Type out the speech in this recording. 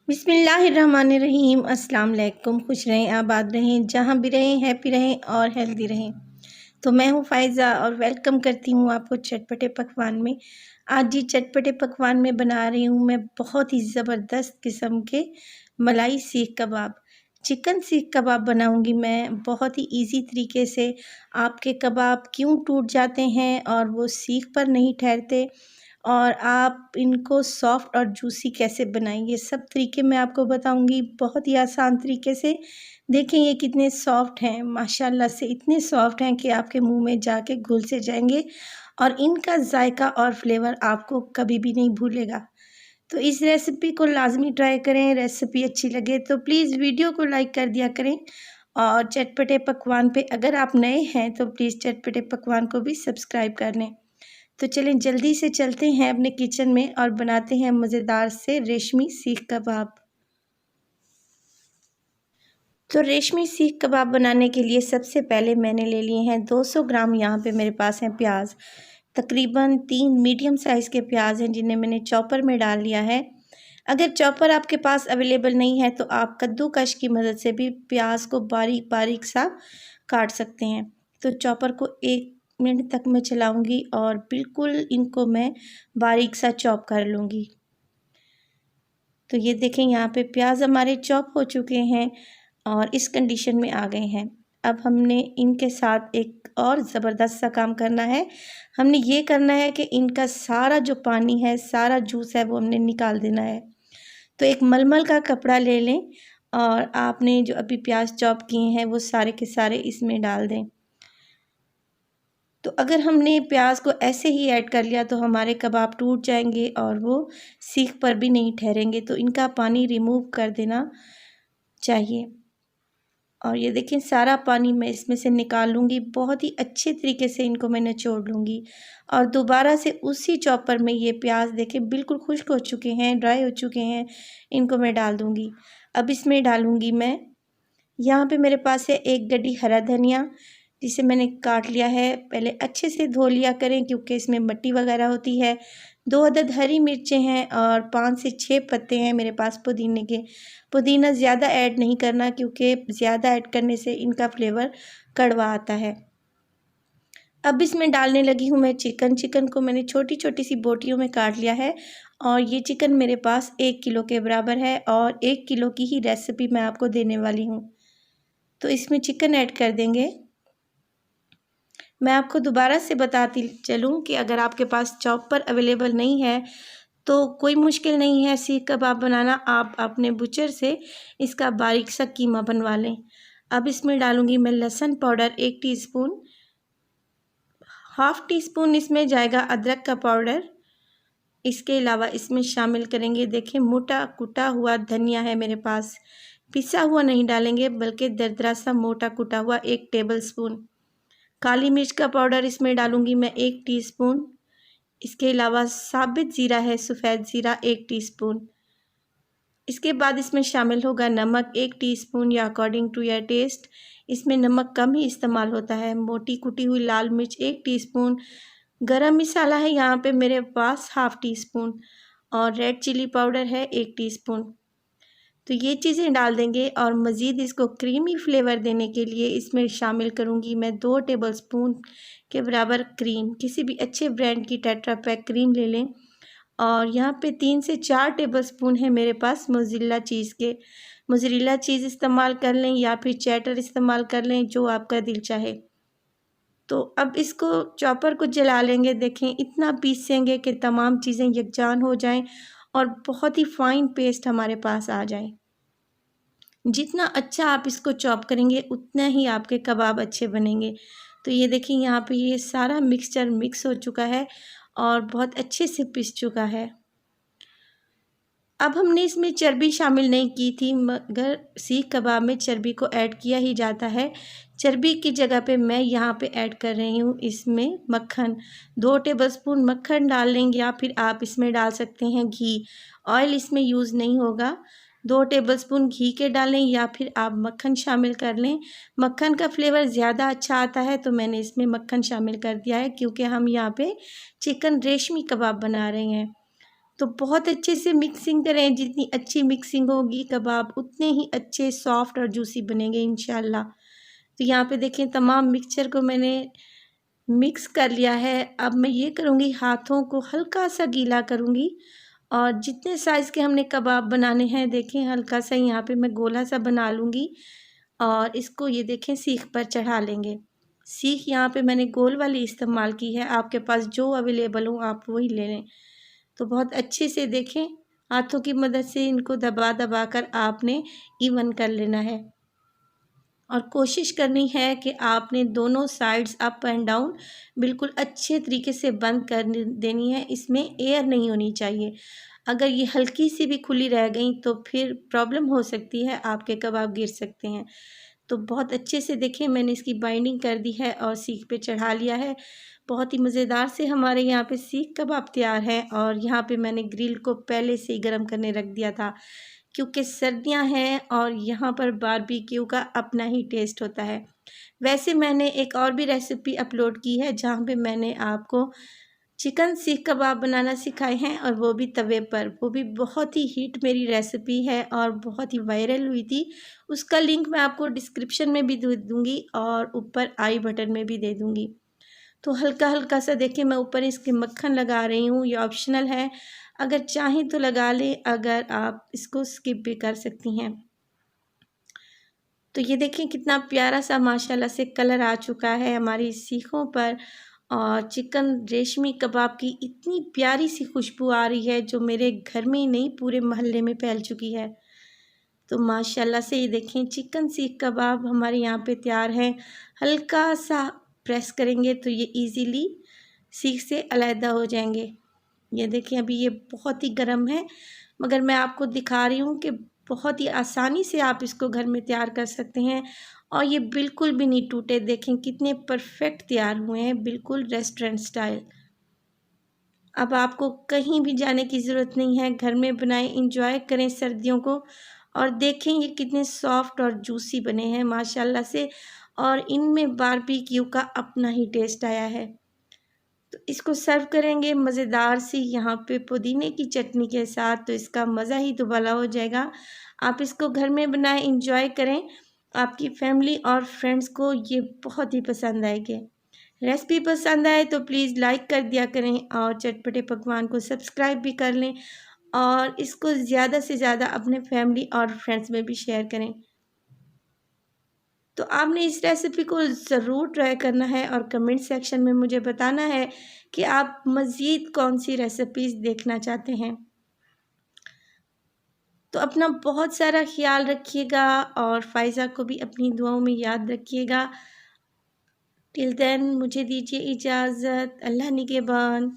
बिस्मिल्लाहिर्रहमानिर्रहीम। अस्सलाम वालेकुम। खुश रहें, आबाद रहें, जहाँ भी रहें हैप्पी रहें और हेल्दी रहें। तो मैं हूँ फ़ायज़ा और वेलकम करती हूँ आपको चटपटे पकवान में। आज जी चटपटे पकवान में बना रही हूँ मैं बहुत ही ज़बरदस्त किस्म के मलाई सीख कबाब। चिकन सीख कबाब बनाऊँगी मैं बहुत ही ईज़ी तरीके से। आपके कबाब क्यों टूट जाते हैं और वो सीख पर नहीं ठहरते और आप इनको सॉफ्ट और जूसी कैसे बनाएं, ये सब तरीके मैं आपको बताऊंगी बहुत ही आसान तरीके से। देखें ये कितने सॉफ्ट हैं, माशाल्लाह से इतने सॉफ्ट हैं कि आपके मुंह में जाके घुल से जाएंगे और इनका जायका और फ्लेवर आपको कभी भी नहीं भूलेगा। तो इस रेसिपी को लाजमी ट्राई करें। रेसिपी अच्छी लगे तो प्लीज़ वीडियो को लाइक कर दिया करें और चटपटे पकवान पे अगर आप नए हैं तो प्लीज़ चटपटे पकवान को भी सब्सक्राइब कर लें। तो चलें जल्दी से चलते हैं अपने किचन में और बनाते हैं मज़ेदार से रेशमी सीख कबाब। तो रेशमी सीख कबाब बनाने के लिए सबसे पहले मैंने ले लिए हैं 200 ग्राम, यहाँ पे मेरे पास हैं प्याज। तकरीबन 3 मीडियम साइज़ के प्याज हैं जिन्हें मैंने चॉपर में डाल लिया है। अगर चॉपर आपके पास अवेलेबल नहीं है तो आप कद्दूकश की मदद से भी प्याज को बारीक बारीक सा काट सकते हैं। तो चॉपर को 1 मिनट तक मैं चलाऊंगी और बिल्कुल इनको मैं बारीक सा चॉप कर लूँगी। तो ये देखें यहाँ पे प्याज हमारे चॉप हो चुके हैं और इस कंडीशन में आ गए हैं। अब हमने इनके साथ एक और ज़बरदस्त सा काम करना है। हमने ये करना है कि इनका सारा जो पानी है, सारा जूस है, वो हमने निकाल देना है। तो एक मलमल का कपड़ा ले लें और आपने जो अभी प्याज चॉप किए हैं वो सारे के सारे इसमें डाल दें। तो अगर हमने प्याज को ऐसे ही ऐड कर लिया तो हमारे कबाब टूट जाएंगे और वो सीख पर भी नहीं ठहरेंगे। तो इनका पानी रिमूव कर देना चाहिए। और ये देखें सारा पानी मैं इसमें से निकाल लूँगी। बहुत ही अच्छे तरीके से इनको मैं निचोड़ लूँगी और दोबारा से उसी चॉपर में ये प्याज देखें बिल्कुल खुश्क हो चुके हैं, ड्राई हो चुके हैं, इनको मैं डाल दूँगी। अब इसमें डालूँगी मैं, यहाँ पे मेरे पास है 1 गड्डी हरा धनिया जिसे मैंने काट लिया है। पहले अच्छे से धो लिया करें क्योंकि इसमें मिट्टी वगैरह होती है। 2 अदद हरी मिर्चें हैं और 5 से 6 पत्ते हैं मेरे पास पुदीने के। पुदीना ज़्यादा ऐड नहीं करना क्योंकि ज़्यादा ऐड करने से इनका फ्लेवर कड़वा आता है। अब इसमें डालने लगी हूँ मैं चिकन। चिकन को मैंने छोटी छोटी सी बोटियों में काट लिया है और ये चिकन मेरे पास 1 किलो के बराबर है और 1 किलो की ही रेसिपी मैं आपको देने वाली हूँ। तो इसमें चिकन ऐड कर देंगे। मैं आपको दोबारा से बताती चलूँ कि अगर आपके पास चॉपर अवेलेबल नहीं है तो कोई मुश्किल नहीं है सीख कबाब बनाना। आप अपने बुचर से इसका बारीक सा कीमा बनवा लें। अब इसमें डालूँगी मैं लहसुन powder 1 teaspoon, half tea spoon इसमें जाएगा अदरक का पाउडर। इसके अलावा इसमें शामिल करेंगे, देखें मोटा कुटा हुआ धनिया है मेरे पास, पिसा हुआ नहीं डालेंगे बल्कि दरदरा सा मोटा कुटा हुआ 1 टेबल स्पून। काली मिर्च का पाउडर इसमें डालूँगी मैं 1 टीस्पून। इसके अलावा साबित ज़ीरा है, सफ़ेद ज़ीरा 1 टीस्पून। इसके बाद इसमें शामिल होगा नमक 1 टीस्पून या अकॉर्डिंग टू योर टेस्ट। इसमें नमक कम ही इस्तेमाल होता है। मोटी कुटी हुई लाल मिर्च 1 टीस्पून। गरम मसाला है यहाँ पे मेरे पास हाफ़ टी स्पून और रेड चिली पाउडर है 1 टीस्पून। तो ये चीज़ें डाल देंगे और मज़ीद इसको क्रीमी फ्लेवर देने के लिए इसमें शामिल करूँगी मैं 2 टेबलस्पून के बराबर क्रीम। किसी भी अच्छे ब्रांड की टेट्रा पैक क्रीम ले लें और यहाँ पे 3 से 4 टेबलस्पून है मेरे पास मोज़रेला चीज़ के। मोज़रेला चीज़ इस्तेमाल कर लें या फिर चेडर इस्तेमाल कर लें, जो आपका दिल चाहे। तो अब इसको चॉपर को जला लेंगे। देखें इतना पीसेंगे कि तमाम चीज़ें यकजान हो जाएं और बहुत ही फ़ाइन पेस्ट हमारे पास आ जाए। जितना अच्छा आप इसको चॉप करेंगे उतना ही आपके कबाब अच्छे बनेंगे। तो ये देखिए यहाँ पे ये सारा मिक्सचर मिक्स हो चुका है और बहुत अच्छे से पिस चुका है। अब हमने इसमें चर्बी शामिल नहीं की थी मगर सीख कबाब में चर्बी को ऐड किया ही जाता है। चर्बी की जगह पे मैं यहाँ पे ऐड कर रही हूँ इसमें मक्खन। 2 टेबलस्पून मक्खन डाल लेंगे या फिर आप इसमें डाल सकते हैं घी। ऑयल इसमें यूज़ नहीं होगा। 2 टेबलस्पून घी के डालें या फिर आप मक्खन शामिल कर लें। मक्खन का फ्लेवर ज़्यादा अच्छा आता है तो मैंने इसमें मक्खन शामिल कर दिया है क्योंकि हम यहाँ पे चिकन रेशमी कबाब बना रहे हैं। तो बहुत अच्छे से मिक्सिंग करें, जितनी अच्छी मिक्सिंग होगी कबाब उतने ही अच्छे सॉफ्ट और जूसी बनेंगे इंशाल्लाह। तो यहाँ पे देखें तमाम मिक्सचर को मैंने मिक्स कर लिया है। अब मैं ये करूँगी, हाथों को हल्का सा गीला करूँगी और जितने साइज़ के हमने कबाब बनाने हैं देखें हल्का सा यहाँ पे मैं गोला सा बना लूँगी और इसको ये देखें सीख पर चढ़ा लेंगे। सीख यहाँ पे मैंने गोल वाली इस्तेमाल की है, आपके पास जो अवेलेबल हो आप वही ले लें। तो बहुत अच्छे से देखें हाथों की मदद से इनको दबा दबा कर आपने इवन कर लेना है और कोशिश करनी है कि आपने दोनों साइड्स अप एंड डाउन बिल्कुल अच्छे तरीके से बंद कर देनी है। इसमें एयर नहीं होनी चाहिए। अगर ये हल्की सी भी खुली रह गई तो फिर प्रॉब्लम हो सकती है, आपके कबाब गिर सकते हैं। तो बहुत अच्छे से देखें मैंने इसकी बाइंडिंग कर दी है और सीख पे चढ़ा लिया है। बहुत ही मज़ेदार से हमारे यहाँ पे सीख कबाब तैयार है और यहाँ पे मैंने ग्रिल को पहले से ही गर्म करने रख दिया था, क्योंकि सर्दियाँ हैं और यहाँ पर बारबेक्यू का अपना ही टेस्ट होता है। वैसे मैंने एक और भी रेसिपी अपलोड की है जहाँ पे मैंने आपको चिकन सीख कबाब बनाना सिखाए हैं और वो भी तवे पर। वो भी बहुत ही हिट मेरी रेसिपी है और बहुत ही वायरल हुई थी। उसका लिंक मैं आपको डिस्क्रिप्शन में भी दे दूँगी और ऊपर आई बटन में भी दे दूँगी। तो हल्का-हल्का सा देखिए मैं ऊपर इसके मक्खन लगा रही हूँ, ये ऑप्शनल है। अगर चाहें तो लगा लें, अगर आप इसको स्किप भी कर सकती हैं। तो ये देखिए कितना प्यारा सा माशाल्लाह से कलर आ चुका है हमारी सीखों पर और चिकन रेशमी कबाब की इतनी प्यारी सी खुशबू आ रही है जो मेरे घर में ही नहीं पूरे मोहल्ले में फैल चुकी है। तो माशाल्लाह से ये देखें चिकन सीख कबाब हमारे यहाँ पे तैयार है। हल्का सा प्रेस करेंगे तो ये इजीली सीख से अलहदा हो जाएंगे। ये देखिए अभी ये बहुत ही गर्म है, मगर मैं आपको दिखा रही हूँ कि बहुत ही आसानी से आप इसको घर में तैयार कर सकते हैं और ये बिल्कुल भी नहीं टूटे। देखें कितने परफेक्ट तैयार हुए हैं, बिल्कुल रेस्टोरेंट स्टाइल। अब आपको कहीं भी जाने की ज़रूरत नहीं है, घर में बनाएं, इंजॉय करें सर्दियों को और देखें ये कितने सॉफ्ट और जूसी बने हैं माशाल्लाह से और इनमें बारबेक्यू का अपना ही टेस्ट आया है। तो इसको सर्व करेंगे मज़ेदार सी यहाँ पे पुदीने की चटनी के साथ, तो इसका मज़ा ही दुबाला हो जाएगा। आप इसको घर में बनाएं, इंजॉय करें, आपकी फैमिली और फ्रेंड्स को ये बहुत ही पसंद आएगी। रेसिपी पसंद आए तो प्लीज़ लाइक कर दिया करें और चटपटे पकवान को सब्सक्राइब भी कर लें और इसको ज़्यादा से ज़्यादा अपने फैमिली और फ्रेंड्स में भी शेयर करें। तो आपने इस रेसिपी को ज़रूर ट्राई करना है और कमेंट सेक्शन में मुझे बताना है कि आप मज़ीद कौन सी रेसिपीज़ देखना चाहते हैं। तो अपना बहुत सारा ख्याल रखिएगा और फ़ाइज़ा को भी अपनी दुआओं में याद रखिएगा। टिल देन मुझे दीजिए इजाज़त। अल्लाह निगहबान।